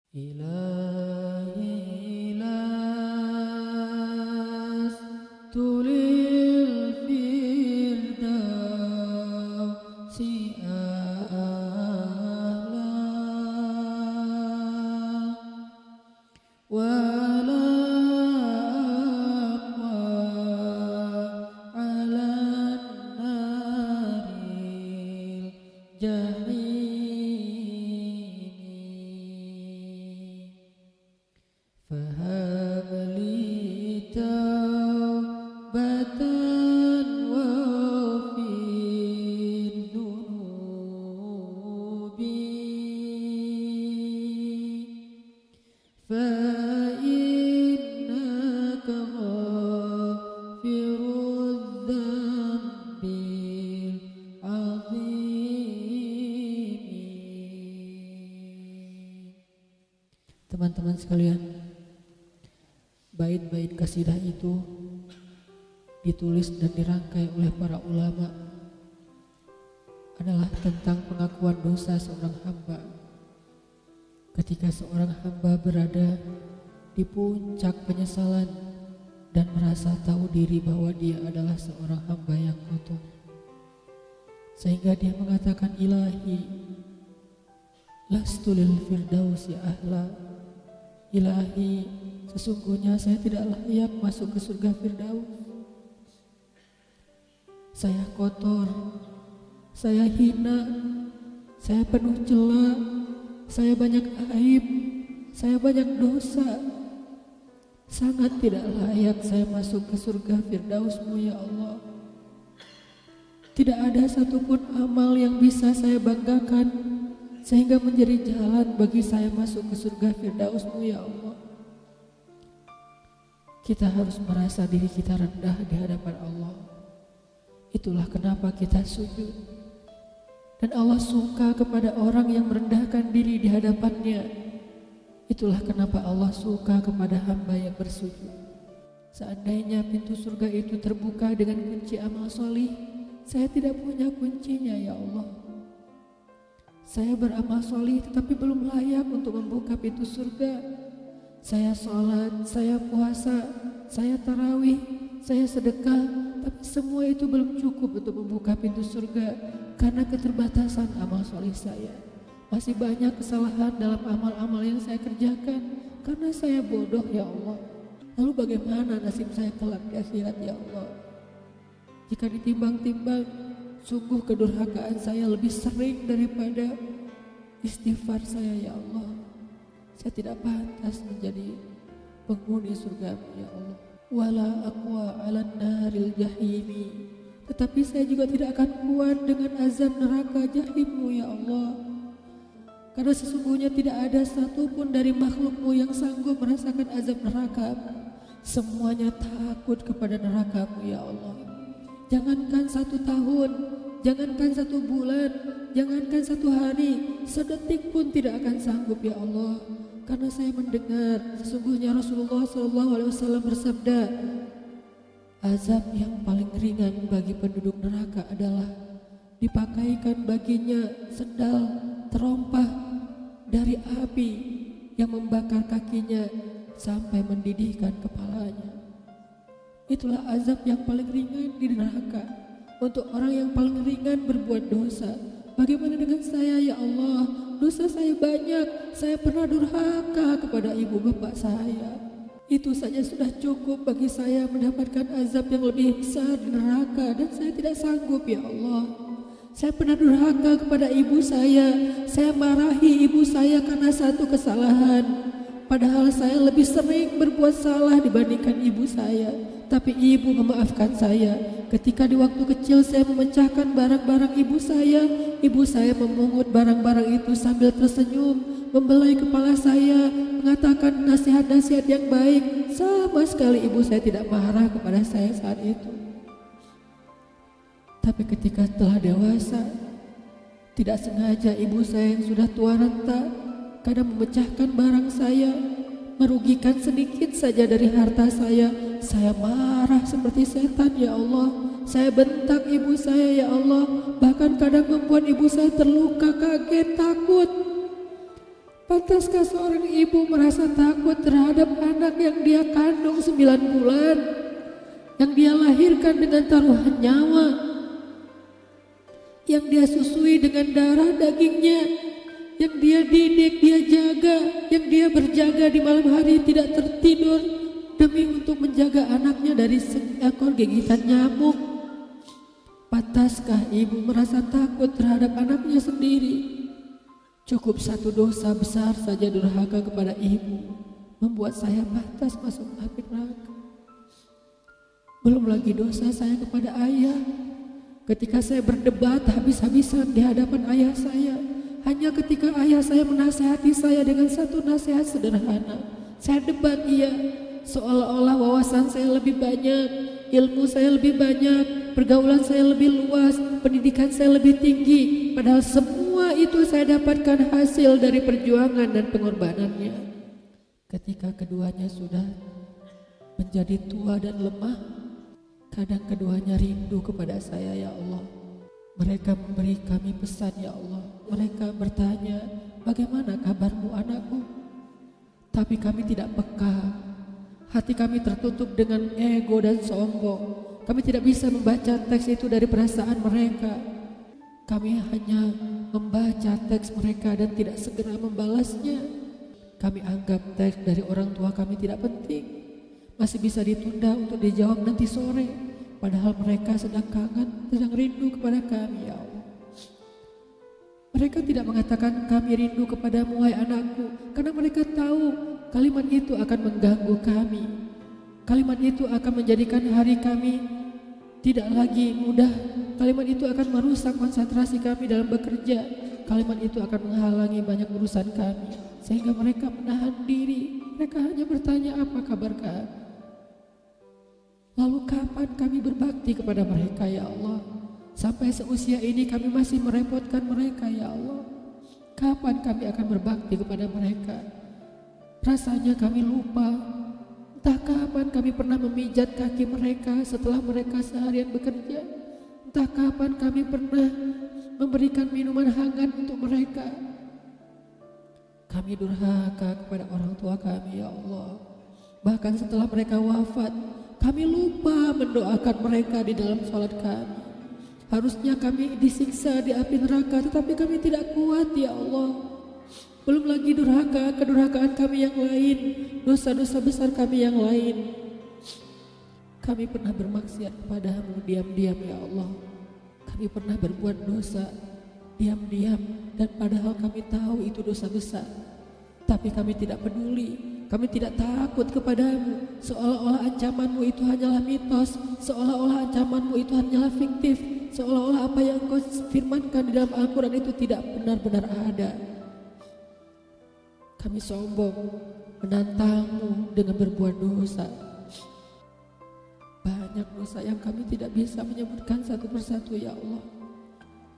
إلهي لست للفردوس أعلى ولا أقوى على النار الجحيم فهب لي توبة وفي الذنوب فإنك غافر الذنب العظيم. Teman-teman sekalian, bait-bait kasidah itu ditulis dan dirangkai oleh para ulama adalah tentang pengakuan dosa seorang hamba. Ketika seorang hamba berada di puncak penyesalan dan merasa tahu diri bahwa dia adalah seorang hamba yang kotor, sehingga dia mengatakan, Ilahi lastu lil firdausi ahla. Ilahi, sesungguhnya saya tidak layak masuk ke surga Firdaus. Saya kotor, saya hina, saya penuh cela, saya banyak aib, saya banyak dosa. Sangat tidak layak saya masuk ke surga Firdaus-Mu ya Allah. Tidak ada satupun amal yang bisa saya banggakan sehingga menjadi jalan bagi saya masuk ke surga Firdaus-Mu ya Allah. Kita harus merasa diri kita rendah di hadapan Allah. Itulah kenapa kita sujud. Dan Allah suka kepada orang yang merendahkan diri di hadapannya. Itulah kenapa Allah suka kepada hamba yang bersujud. Seandainya pintu surga itu terbuka dengan kunci amal solih, saya tidak punya kuncinya ya Allah. Saya beramal solih tetapi belum layak untuk membuka pintu surga. Saya sholat, saya puasa, saya tarawih, saya sedekah, tapi semua itu belum cukup untuk membuka pintu surga karena keterbatasan amal solih saya. Masih banyak kesalahan dalam amal-amal yang saya kerjakan karena saya bodoh ya Allah. Lalu bagaimana nasib saya kelak di akhirat ya Allah? Jika ditimbang-timbang, sungguh kedurhakaan saya lebih sering daripada istighfar saya ya Allah. Saya tidak pantas menjadi penghuni surga ya Allah. Wala aqwa 'alan naril jahimi. Tetapi saya juga tidak akan kuat dengan azab neraka jahim-Mu ya Allah. Karena sesungguhnya tidak ada satupun dari makhluk-Mu yang sanggup merasakan azab neraka. Semuanya takut kepada neraka-Mu ya Allah. Jangankan 1 tahun, jangankan 1 bulan, jangankan 1 hari, sedetik pun tidak akan sanggup ya Allah. Karena saya mendengar sesungguhnya Rasulullah SAW bersabda, azab yang paling ringan bagi penduduk neraka adalah dipakaikan baginya sendal terompah dari api yang membakar kakinya sampai mendidihkan kepalanya. Itulah azab yang paling ringan di neraka untuk orang yang paling ringan berbuat dosa. Bagaimana dengan saya ya Allah? Dosa saya banyak, saya pernah durhaka kepada ibu bapak saya. Itu saja sudah cukup bagi saya mendapatkan azab yang lebih besar di neraka, dan saya tidak sanggup ya Allah. Saya pernah durhaka kepada ibu saya marahi ibu saya karena 1 kesalahan. Padahal saya lebih sering berbuat salah dibandingkan ibu saya. Tapi ibu memaafkan saya. Ketika di waktu kecil saya memecahkan barang-barang ibu saya memungut barang-barang itu sambil tersenyum, membelai kepala saya, mengatakan nasihat-nasihat yang baik. Sama sekali ibu saya tidak marah kepada saya saat itu. Tapi ketika telah dewasa, tidak sengaja ibu saya yang sudah tua renta kadang memecahkan barang saya, merugikan sedikit saja dari harta saya marah seperti setan ya Allah. Saya bentak ibu saya ya Allah, bahkan kadang membuat ibu saya terluka, kaget, takut. Pantaskah seorang ibu merasa takut terhadap anak yang dia kandung 9 bulan, yang dia lahirkan dengan taruhan nyawa, yang dia susui dengan darah dagingnya, yang dia didik, dia jaga, yang dia berjaga di malam hari tidak tertidur demi untuk menjaga anaknya dari seekor gigitan nyamuk? Pantaskah ibu merasa takut terhadap anaknya sendiri? Cukup satu dosa besar saja durhaka kepada ibu membuat saya pantas masuk api neraka. Belum lagi dosa saya kepada ayah. Ketika saya berdebat habis-habisan di hadapan ayah saya, hanya ketika ayah saya menasihati saya dengan satu nasihat sederhana, saya debat ia, seolah-olah wawasan saya lebih banyak, ilmu saya lebih banyak, pergaulan saya lebih luas, pendidikan saya lebih tinggi, padahal semua itu saya dapatkan hasil dari perjuangan dan pengorbanannya. Ketika keduanya sudah menjadi tua dan lemah, kadang keduanya rindu kepada saya, ya Allah. Mereka memberi kami pesan, ya Allah. Mereka bertanya, bagaimana kabarmu anakku? Tapi kami tidak peka. Hati kami tertutup dengan ego dan sombong. Kami tidak bisa membaca teks itu dari perasaan mereka. Kami hanya membaca teks mereka dan tidak segera membalasnya. Kami anggap teks dari orang tua kami tidak penting, masih bisa ditunda untuk dijawab nanti sore. Padahal mereka sedang kangen, sedang rindu kepada kami, ya Allah. Mereka tidak mengatakan kami rindu kepadamu wahai anakku, karena mereka tahu kalimat itu akan mengganggu kami. Kalimat itu akan menjadikan hari kami tidak lagi mudah. Kalimat itu akan merusak konsentrasi kami dalam bekerja. Kalimat itu akan menghalangi banyak urusan kami, sehingga mereka menahan diri. Mereka hanya bertanya, apa kabar kami? Lalu kapan kami berbakti kepada mereka, ya Allah? Sampai seusia ini kami masih merepotkan mereka, ya Allah. Kapan kami akan berbakti kepada mereka? Rasanya kami lupa. Entah kapan kami pernah memijat kaki mereka setelah mereka seharian bekerja. Entah kapan kami pernah memberikan minuman hangat untuk mereka. Kami durhaka kepada orang tua kami, ya Allah. Bahkan setelah mereka wafat, kami lupa mendoakan mereka di dalam sholat kami. Harusnya kami disiksa di api neraka, tetapi kami tidak kuat, ya Allah. Belum lagi durhaka, kedurhakaan kami yang lain, dosa-dosa besar kami yang lain. Kami pernah bermaksiat kepadamu diam-diam, ya Allah. Kami pernah berbuat dosa diam-diam, dan padahal kami tahu itu dosa besar. Tapi kami tidak peduli, kami tidak takut kepadamu. Seolah-olah ancamanmu itu hanyalah mitos, seolah-olah ancamanmu itu hanyalah fiktif, seolah-olah apa yang kau firmankan di dalam Al-Quran itu tidak benar-benar ada. Kami sombong menantangmu dengan berbuat dosa. Banyak dosa yang kami tidak bisa menyebutkan satu persatu, ya Allah.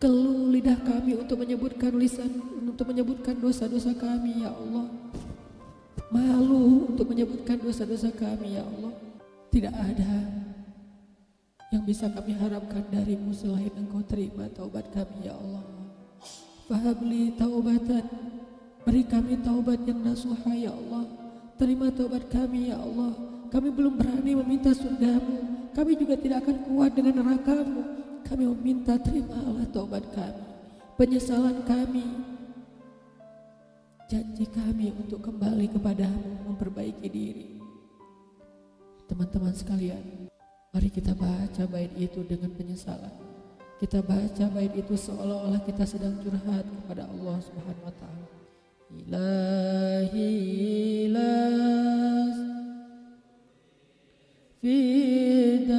Keluh lidah kami untuk menyebutkan dosa-dosa kami, ya Allah. Malu untuk menyebutkan dosa-dosa kami, ya Allah. Tidak ada yang bisa kami harapkan darimu selain Engkau terima taubat kami, ya Allah. Fahabli taubatan, beri kami taubat yang nasuha, ya Allah. Terima taubat kami, ya Allah. Kami belum berani meminta surgamu, kami juga tidak akan kuat dengan nerakamu. Kami meminta terimalah taubat kami, penyesalan kami, janji kami untuk kembali kepadamu, memperbaiki diri. Teman-teman sekalian, mari kita baca bait itu dengan penyesalan. Kita baca bait itu seolah-olah kita sedang curhat kepada Allah Subhanahu wa Ta'ala. Ilahi las fidausi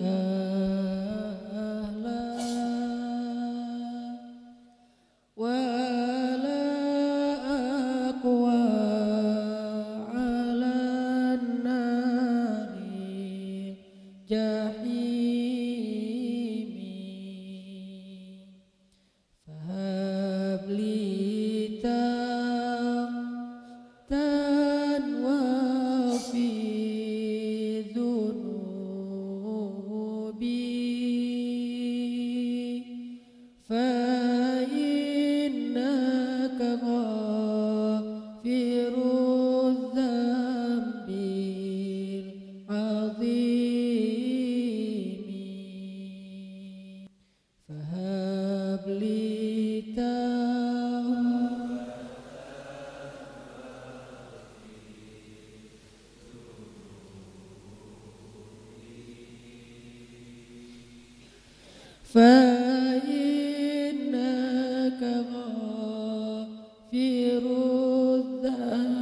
ahla wa ala aqwa ala nari jahimi fahabli ta في الذات